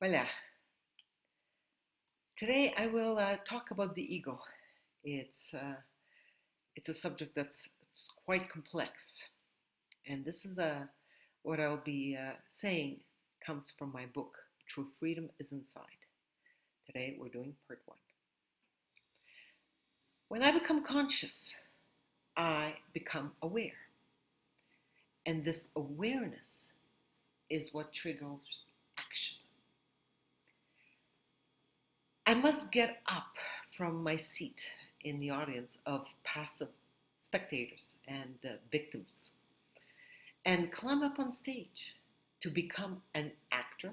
Hola. Today I will talk about the ego. It's uh, it's a subject it's quite complex, and this is what I'll be saying comes from my book. True Freedom is Inside. Today we're doing part one. When I become conscious, I become aware, and this awareness is what triggers action. I must get up from my seat in the audience of passive spectators and victims and climb up on stage to become an actor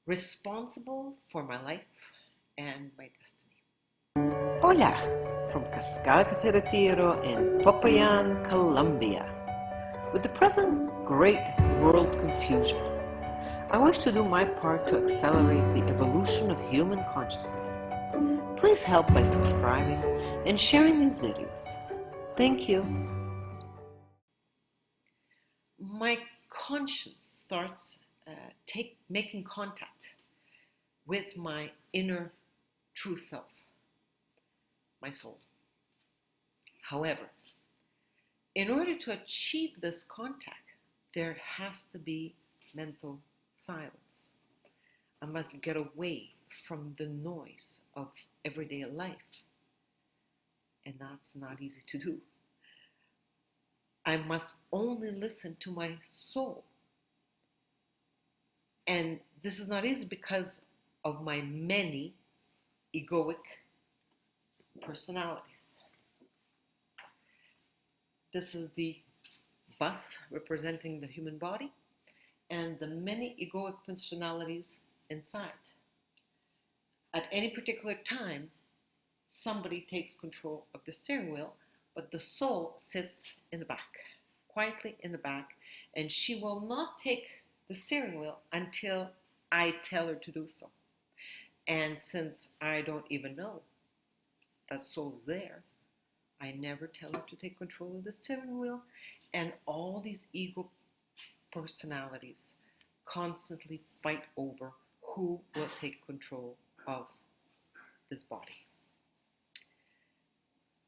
responsible for my life and my destiny. Hola, from Cascada Cafe Retiro in Popayan, Colombia. With the present great world confusion, I wish to do my part to accelerate the evolution of human consciousness. Please help by subscribing and sharing these videos. Thank you. My conscience starts making contact with my inner true self, my soul. However, in order to achieve this contact, there has to be mental silence. I must get away from the noise of everyday life, and that's not easy to do. I must only listen to my soul. And this is not easy because of my many egoic personalities. This is the bus representing the human body and the many egoic personalities inside. At any particular time, somebody takes control of the steering wheel, but the soul sits in the back, quietly in the back, and she will not take the steering wheel until I tell her to do so. And since I don't even know that soul's there, I never tell her to take control of the steering wheel, and all these ego personalities constantly fight over who will take control of this body.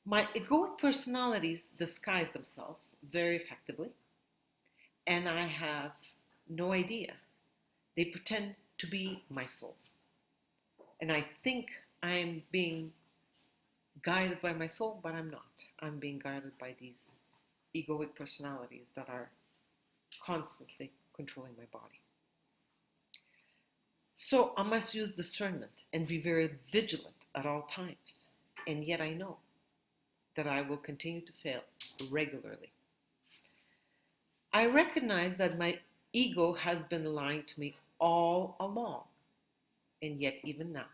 My egoic personalities disguise themselves very effectively, and I have no idea. They pretend to be my soul. And I think I'm being guided by my soul, but I'm not. I'm being guided by these egoic personalities that are constantly controlling my body. So I must use discernment and be very vigilant at all times. And yet I know that I will continue to fail regularly. I recognize that my ego has been lying to me all along, and yet even now,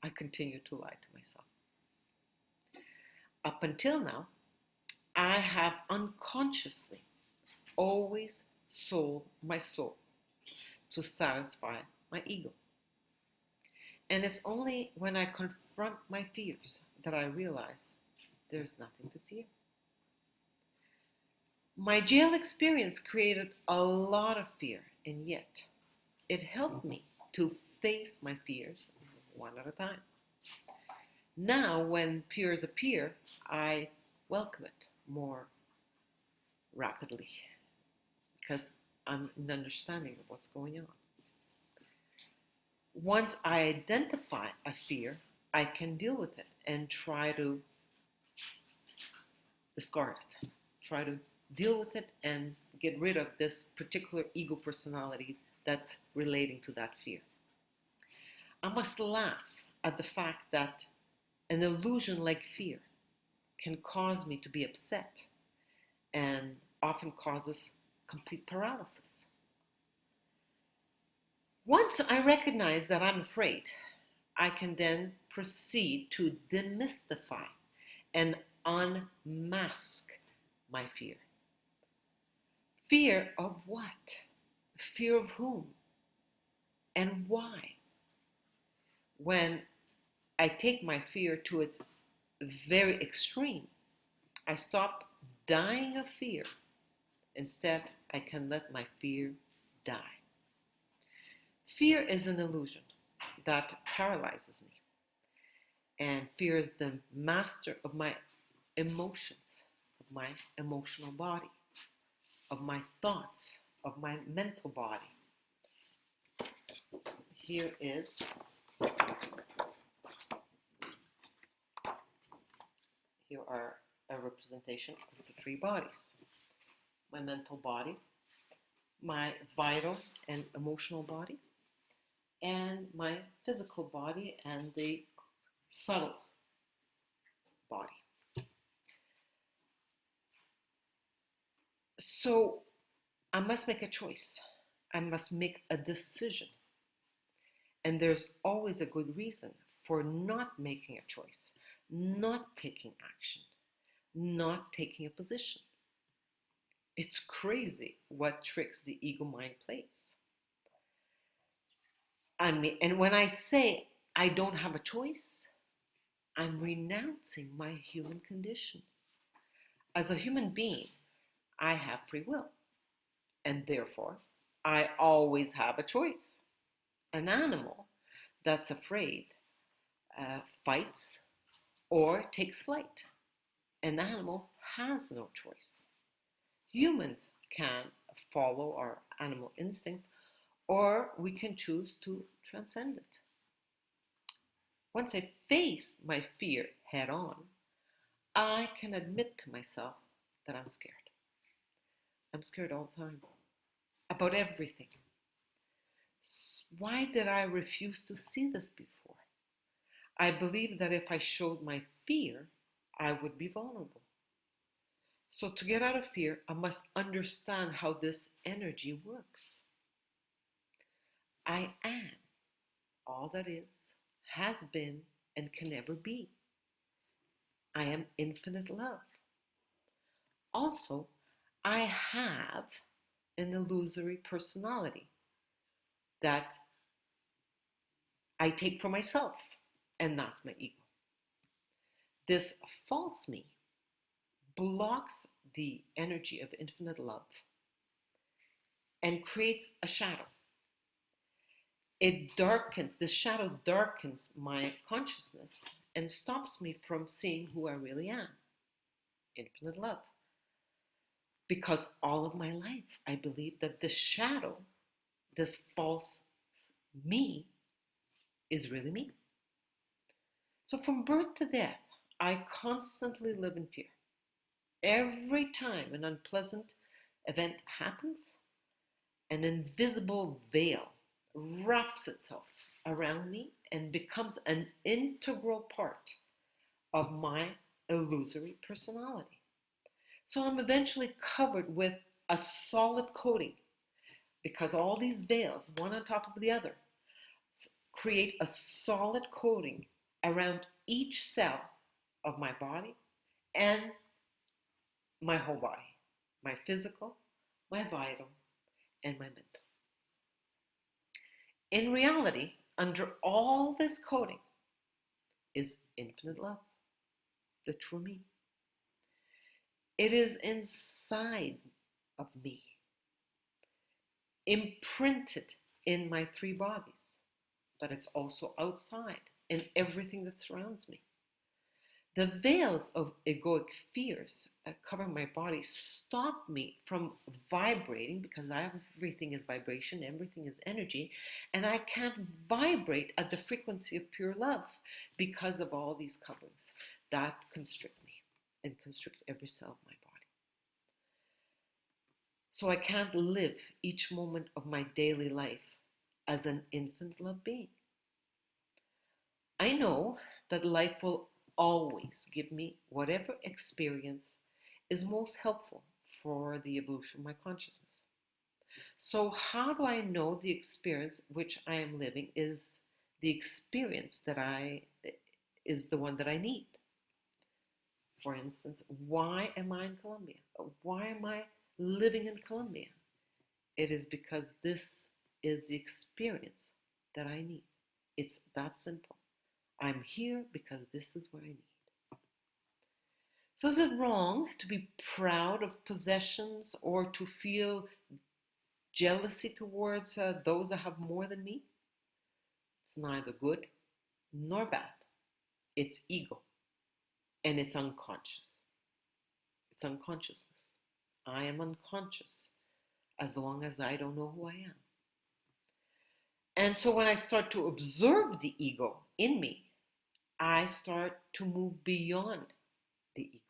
I continue to lie to myself. Up until now, I have unconsciously always sold my soul to satisfy my ego. And it's only when I confront my fears that I realize there's nothing to fear. My jail experience created a lot of fear, and yet it helped me to face my fears one at a time. Now, when fears appear, I welcome it more rapidly because I'm in understanding of what's going on. Once I identify a fear, I can deal with it and try to discard it, try to deal with it and get rid of this particular ego personality that's relating to that fear. I must laugh at the fact that an illusion like fear can cause me to be upset and often causes complete paralysis. Once I recognize that I'm afraid, I can then proceed to demystify and unmask my fear. Fear of what? Fear of whom? And why? When I take my fear to its very extreme, I stop dying of fear. Instead, I can let my fear die. Fear is an illusion that paralyzes me. And fear is the master of my emotions, of my emotional body, of my thoughts, of my mental body. Here are a representation of the three bodies. My mental body, my vital and emotional body, and my physical body and the subtle body. So I must make a choice. I must make a decision. And there's always a good reason for not making a choice, not taking action, not taking a position. It's crazy what tricks the ego mind plays on me. And when I say I don't have a choice, I'm renouncing my human condition. As a human being, I have free will, and therefore, I always have a choice. An animal that's afraid fights or takes flight. An animal has no choice. Humans can follow our animal instinct, or we can choose to transcend it. Once I face my fear head on, I can admit to myself that I'm scared. I'm scared all the time about everything. Why did I refuse to see this before? I believed that if I showed my fear, I would be vulnerable. So to get out of fear, I must understand how this energy works. I am all that is, has been, and can never be. I am infinite love. Also, I have an illusory personality that I take for myself, and that's my ego. This false me blocks the energy of infinite love and creates a shadow. The shadow darkens my consciousness and stops me from seeing who I really am, infinite love. Because all of my life, I believe that this shadow, this false me, is really me. So from birth to death, I constantly live in fear. Every time an unpleasant event happens, an invisible veil wraps itself around me and becomes an integral part of my illusory personality. So I'm eventually covered with a solid coating because all these veils, one on top of the other, create a solid coating around each cell of my body and my whole body, my physical, my vital, and my mental. In reality, under all this coating is infinite love, the true me. It is inside of me, imprinted in my three bodies, but it's also outside in everything that surrounds me. The veils of egoic fears that cover my body stop me from vibrating because everything is vibration, everything is energy, and I can't vibrate at the frequency of pure love because of all these coverings that constrict me and constrict every cell of my body. So I can't live each moment of my daily life as an infinite love being. I know that life will always give me whatever experience is most helpful for the evolution of my consciousness. So how do I know the experience which I am living is the experience is the one that I need? For instance, why am I in Colombia? Why am I living in Colombia? It is because this is the experience that I need. It's that simple. I'm here because this is what I need. So is it wrong to be proud of possessions or to feel jealousy towards those that have more than me. It's neither good nor bad. It's ego, and it's unconscious. It's unconsciousness. I am unconscious as long as I don't know who I am. And so when I start to observe the ego in me, I start to move beyond the ego.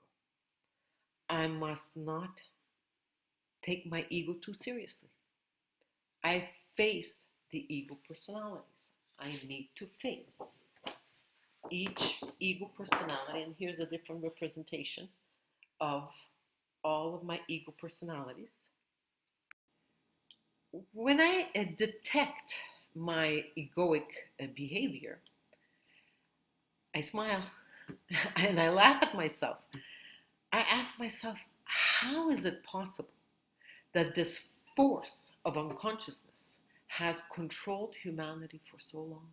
I must not take my ego too seriously. I face the ego personalities. I need to face each ego personality, and here's a different representation of all of my ego personalities. When I detect my egoic behavior, I smile and I laugh at myself. I ask myself, how is it possible that this force of unconsciousness has controlled humanity for so long?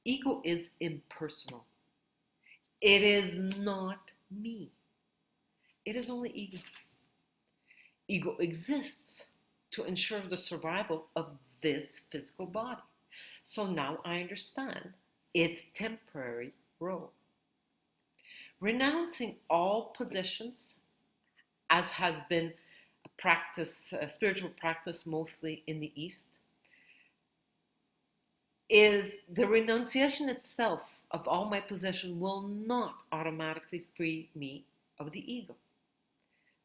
Ego is impersonal. It is not me. It is only ego. Ego exists to ensure the survival of this physical body. So now I understand its temporary role. Renouncing all possessions, as has been a practice, a spiritual practice mostly in the East, is the renunciation itself of all my possession will not automatically free me of the ego.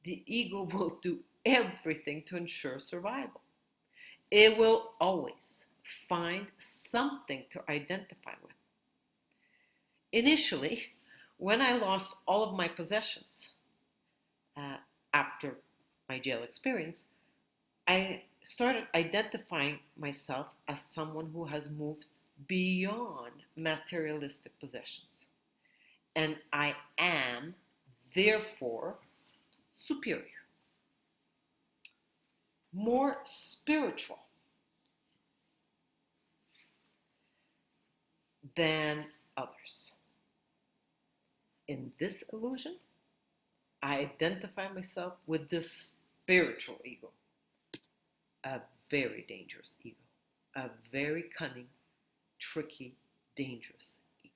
The ego will do everything to ensure survival. It will always find something to identify with. Initially, when I lost all of my possessions after my jail experience, I started identifying myself as someone who has moved beyond materialistic possessions. And I am, therefore, superior, more spiritual than others. In this illusion, I identify myself with this spiritual ego, a very dangerous ego, a very cunning, tricky, dangerous ego.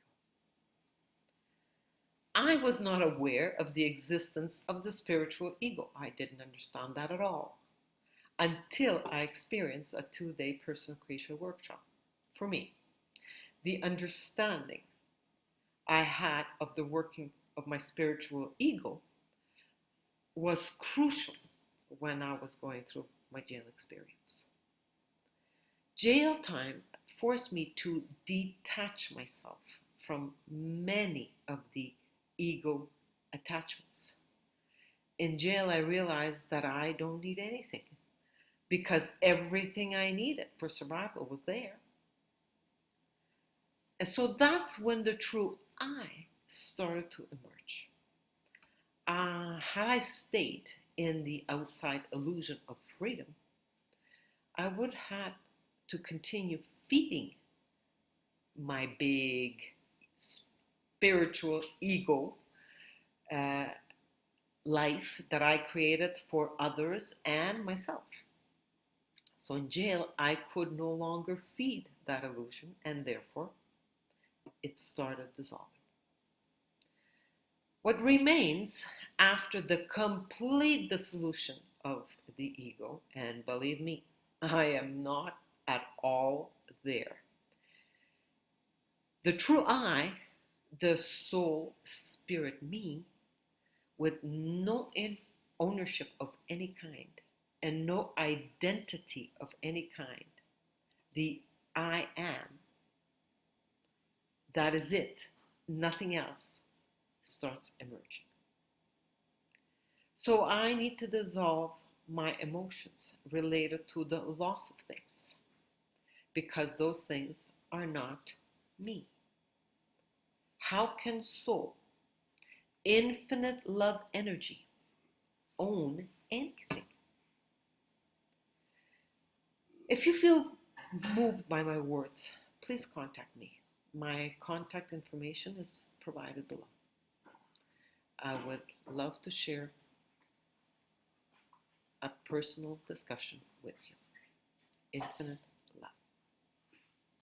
I was not aware of the existence of the spiritual ego. I didn't understand that at all until I experienced a 2-day Personocratia workshop. For me, the understanding I had of the working of my spiritual ego was crucial when I was going through my jail experience. Jail time forced me to detach myself from many of the ego attachments. In jail, I realized that I don't need anything because everything I needed for survival was there. And so that's when the true I started to emerge. Had I stayed in the outside illusion of freedom, I would have to continue feeding my big spiritual ego life that I created for others and myself. So in jail, I could no longer feed that illusion, and therefore it started dissolving. What remains after the complete dissolution of the ego, and believe me, I am not at all there. The true I, the soul, spirit me, with no ownership of any kind and no identity of any kind, the I am, that is it, nothing else, starts emerging. So I need to dissolve my emotions related to the loss of things, because those things are not me. How can soul, infinite love energy, own anything? If you feel moved by my words, please contact me. My contact information is provided below. I would love to share a personal discussion with you. Infinite love.